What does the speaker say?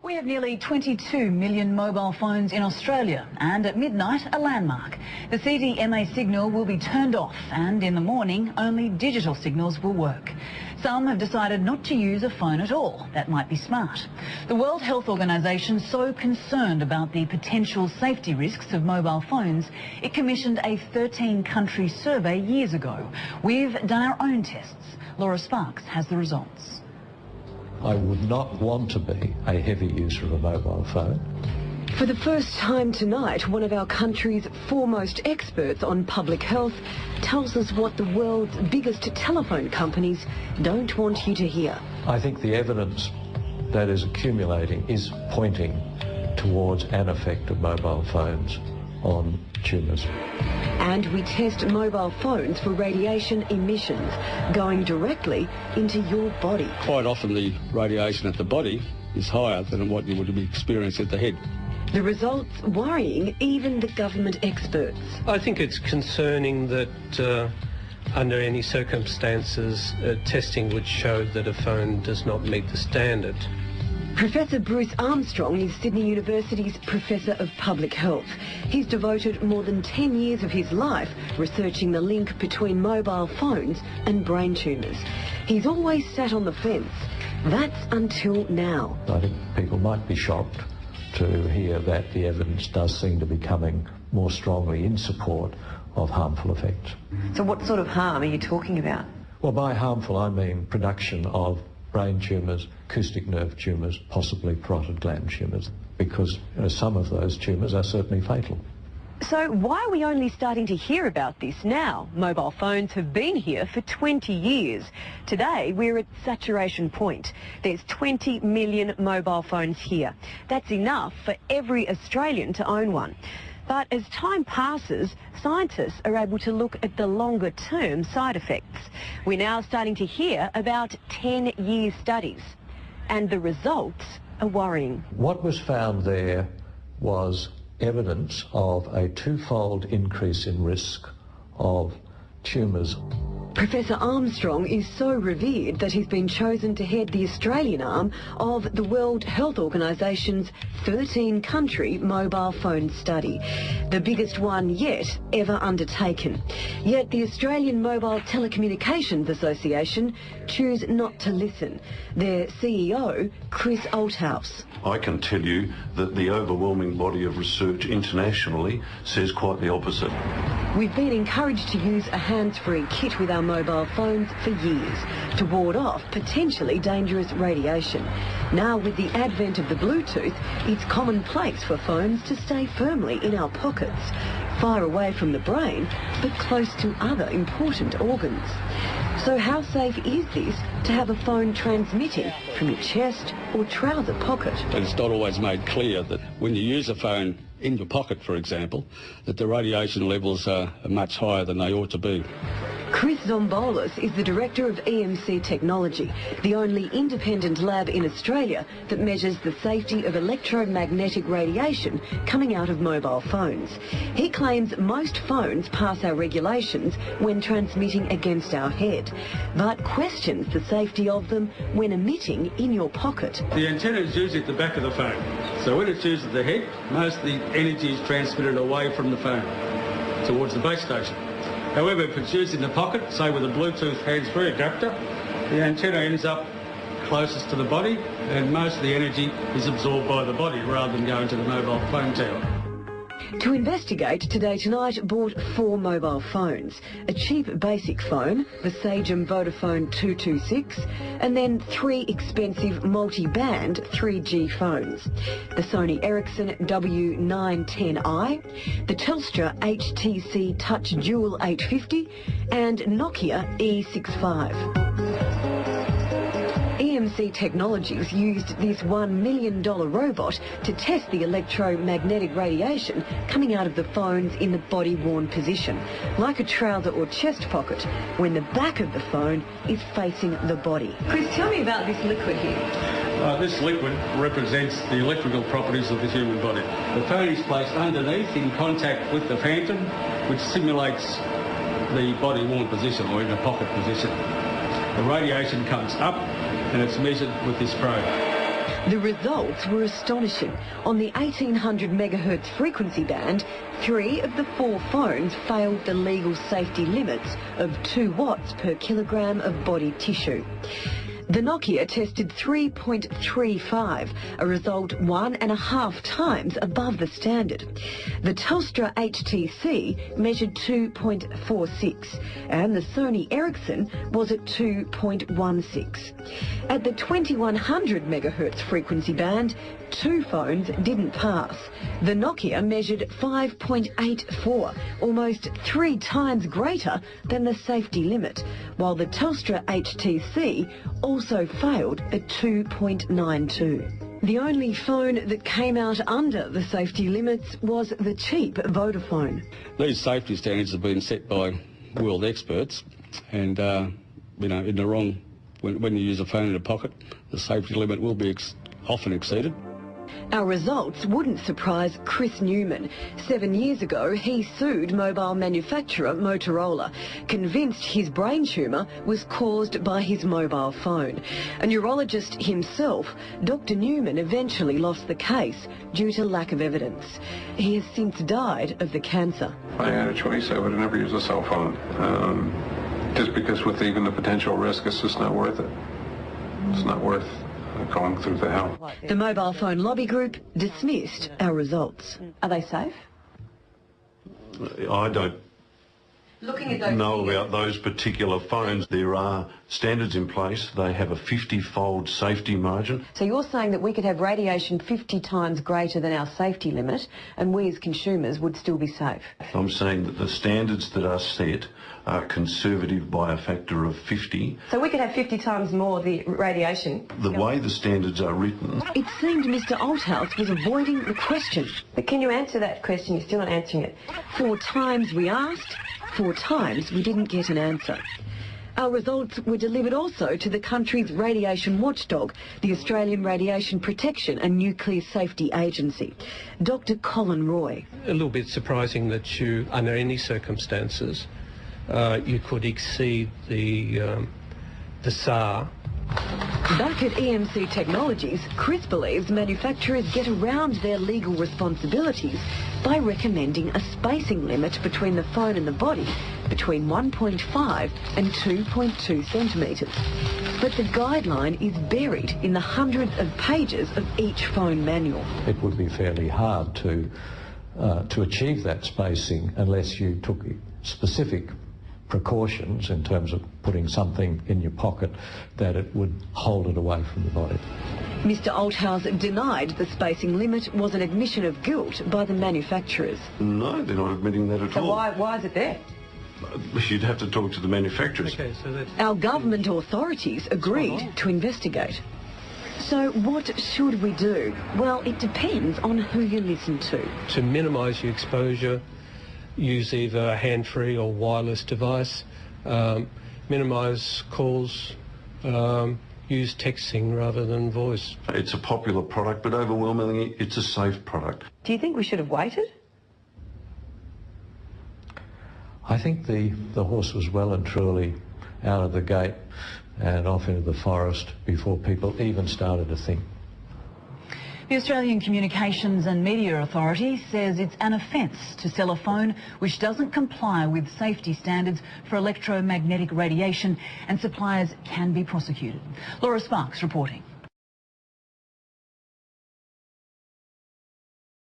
We have nearly 22 million mobile phones in Australia, and at midnight, a landmark. The CDMA signal will be turned off, and in the morning, only digital signals will work. Some have decided not to use a phone at all. That might be smart. The World Health Organisation is so concerned about the potential safety risks of mobile phones, it commissioned a 13-country survey years ago. We've done our own tests. Laura Sparks has the results. I would not want to be a heavy user of a mobile phone. For the first time tonight, one of our country's foremost experts on public health tells us what the world's biggest telephone companies don't want you to hear. I think the evidence that is accumulating is pointing towards an effect of mobile phones on tumours. And we test mobile phones for radiation emissions going directly into your body. Quite often the radiation at the body is higher than what you would be experiencing at the head. The results worrying even the government experts. I think it's concerning that under any circumstances testing would show that a phone does not meet the standard. Professor Bruce Armstrong is Sydney University's Professor of Public Health. He's devoted more than 10 years of his life researching the link between mobile phones and brain tumours. He's always sat on the fence. That's until now. I think people might be shocked to hear that the evidence does seem to be coming more strongly in support of harmful effects. So what sort of harm are you talking about? Well, by harmful I mean production of brain tumours, acoustic nerve tumours, possibly parotid gland tumours, because some of those tumours are certainly fatal. So why are we only starting to hear about this now? Mobile phones have been here for 20 years. Today we're at saturation point. There's 20 million mobile phones here. That's enough for every Australian to own one. But as time passes, scientists are able to look at the longer-term side effects. We're now starting to hear about 10-year studies, and the results are worrying. What was found there was evidence of a twofold increase in risk of tumours. Professor Armstrong is so revered that he's been chosen to head the Australian arm of the World Health Organisation's 13-country mobile phone study, the biggest one yet ever undertaken. Yet the Australian Mobile Telecommunications Association choose not to listen. Their CEO, Chris Althouse. I can tell you that the overwhelming body of research internationally says quite the opposite. We've been encouraged to use a hands-free kit with our mobile phones for years to ward off potentially dangerous radiation. Now, with the advent of the Bluetooth, it's commonplace for phones to stay firmly in our pockets, far away from the brain, but close to other important organs. So how safe is this to have a phone transmitting from your chest or trouser pocket? But it's not always made clear that when you use a phone in your pocket, for example, that the radiation levels are much higher than they ought to be. Chris Zombolis is the director of EMC Technology, the only independent lab in Australia that measures the safety of electromagnetic radiation coming out of mobile phones. He claims most phones pass our regulations when transmitting against our head, but questions the safety of them when emitting in your pocket. The antenna is usually at the back of the phone, so when it's used at the head, most of the energy is transmitted away from the phone towards the base station. However, if it's used in the pocket, say with a Bluetooth hands-free adapter, the antenna ends up closest to the body and most of the energy is absorbed by the body rather than going to the mobile phone tower. To investigate, Today Tonight bought 4 mobile phones, a cheap basic phone, the Sagem Vodafone 226, and then 3 expensive multi-band 3G phones, the Sony Ericsson W910i, the Telstra HTC Touch Dual 850, and Nokia E65. EMC Technologies used this $1 million robot to test the electromagnetic radiation coming out of the phones in the body-worn position, like a trouser or chest pocket, when the back of the phone is facing the body. Chris, tell me about this liquid here. This liquid represents the electrical properties of the human body. The phone is placed underneath in contact with the phantom, which simulates the body-worn position or in the pocket position. The radiation comes up and it's measured with this probe. The results were astonishing. On the 1800 megahertz frequency band, 3 of the 4 phones failed the legal safety limits of 2 watts per kilogram of body tissue. The Nokia tested 3.35, a result 1.5 times above the standard. The Telstra HTC measured 2.46, and the Sony Ericsson was at 2.16. At the 2100 megahertz frequency band, 2 phones didn't pass. The Nokia measured 5.84, almost 3 times greater than the safety limit, while the Telstra HTC also failed at 2.92. The only phone that came out under the safety limits was the cheap Vodafone. These safety standards have been set by world experts, and in the wrong, when you use a phone in a pocket, the safety limit will be often exceeded. Our results wouldn't surprise Chris Newman. 7 years ago, he sued mobile manufacturer Motorola, convinced his brain tumour was caused by his mobile phone. A neurologist himself, Dr Newman eventually lost the case due to lack of evidence. He has since died of the cancer. If I had a choice, I would have never used a cell phone. Just because with even the potential risk, it's just not worth it. It's not worth going through the hell. The mobile phone lobby group dismissed our results. Are they safe? I don't know about those particular phones. There are standards in place. They have a 50-fold safety margin. So you're saying that we could have radiation 50 times greater than our safety limit and we as consumers would still be safe? I'm saying that the standards that are set are conservative by a factor of 50. So we could have 50 times more the radiation? The way the standards are written... It seemed Mr Althouse was avoiding the question. But can you answer that question? You're still not answering it. 4 times we asked, 4 times we didn't get an answer. Our results were delivered also to the country's radiation watchdog, the Australian Radiation Protection and Nuclear Safety Agency, Dr Colin Roy. A little bit surprising that you, under any circumstances, you could exceed the SAR. Back at EMC Technologies, Chris believes manufacturers get around their legal responsibilities by recommending a spacing limit between the phone and the body between 1.5 and 2.2 centimetres. But the guideline is buried in the hundreds of pages of each phone manual. It would be fairly hard to achieve that spacing unless you took specific precautions in terms of putting something in your pocket that it would hold it away from the body. Mr Althouse denied the spacing limit was an admission of guilt by the manufacturers. No, they're not admitting that at all. So why is it there? You'd have to talk to the manufacturers. Okay, so that's... Our government authorities agreed to investigate. So what should we do? Well, it depends on who you listen to. To minimise your exposure, use either a hand-free or wireless device, minimise calls, use texting rather than voice. It's a popular product, but overwhelmingly it's a safe product. Do you think we should have waited? I think the horse was well and truly out of the gate and off into the forest before people even started to think. The Australian Communications and Media Authority says it's an offence to sell a phone which doesn't comply with safety standards for electromagnetic radiation, and suppliers can be prosecuted. Laura Sparks reporting.